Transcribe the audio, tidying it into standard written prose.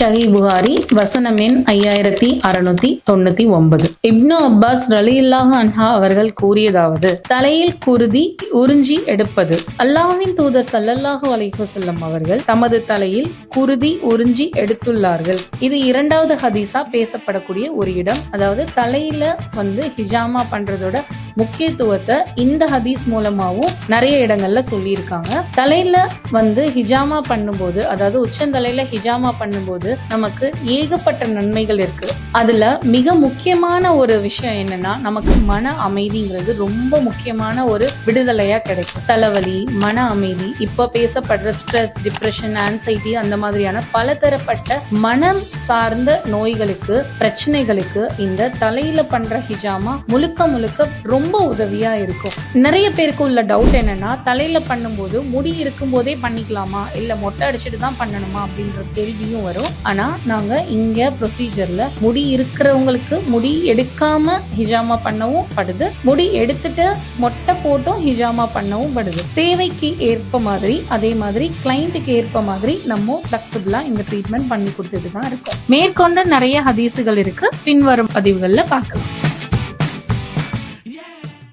ஷஹி புகாரி வசனம் எண் 5699. இப்னு அப்பாஸ் ரலியல்லாஹு அன்ஹா அவர்கள் கூறியதாவது, தலையில் குருதி உறிஞ்சி எடுப்பது. அல்லாஹ்வின் தூதர் ஸல்லல்லாஹு அலைஹி வஸல்லம் அவர்கள் தமது தலையில் குருதி உறிஞ்சி எடுத்துள்ளார்கள். இது இரண்டாவது ஹதீஸா பேசப்படக்கூடிய ஒரு இடம். அதாவது தலையில ஹிஜாமா பண்றதோட முக்கியத்துவத்தை இந்த ஹதீஸ் மூலமாவும் நிறைய இடங்கள்ல சொல்லியிருக்காங்க. தலையில ஹிஜாமா பண்ணும்போது, அதாவது உச்சந்தலையில ஹிஜாமா பண்ணும்போது நமக்கு ஏகப்பட்ட நன்மைகள் இருக்கு. அதுல மிக முக்கியமான ஒரு விஷயம் என்னன்னா, நமக்கு மன அமைதிங்கிறது ரொம்ப முக்கியமான ஒரு விடுதலையா கிடைக்கும். தலைவலி, மன அமைதி, இப்ப பேசப்படுற ஸ்ட்ரெஸ், டிப்ரெஷன், ஆன்சைட்டி, அந்த மாதிரியான பலதரப்பட்ட மனம் சார்ந்த நோய்களுக்கு, பிரச்சனைகளுக்கு இந்த தலையில பண்ற ஹிஜாமா முழுக்க முழுக்க ரொம்ப உதவியா இருக்கும். நிறைய பேருக்கு உள்ள டவுட் என்னன்னா, தலையில பண்ணும்போது முடி இருக்கும் போதே பண்ணிக்கலாமா, இல்ல மொட்டை அடிச்சுட்டு தான் பண்ணணுமா அப்படின்ற கேள்வியும் வரும். ஆனா நாங்க இங்க ப்ரொசீஜர்ல முடி இருக்கிறவங்களுக்கு முடி எடுக்காம ஹிஜாமா பண்ணவும் படுது, முடி எடுத்துட்டு மொட்டை போட்டும் ஹிஜாமா பண்ணவும் படுது. தேவைக்கு ஏற்ப மாதிரி, அதே மாதிரி கிளைண்ட்டுக்கு ஏற்ப மாதிரி நம்ம பிளெக்சிபிளா இந்த ட்ரீட்மெண்ட் பண்ணி கொடுத்துட்டு தான் இருக்கோம். மேற்கொண்ட நிறைய ஹதீசுகள் இருக்கு, பின்வரும் பதிவுகள்ல பார்க்கலாம்.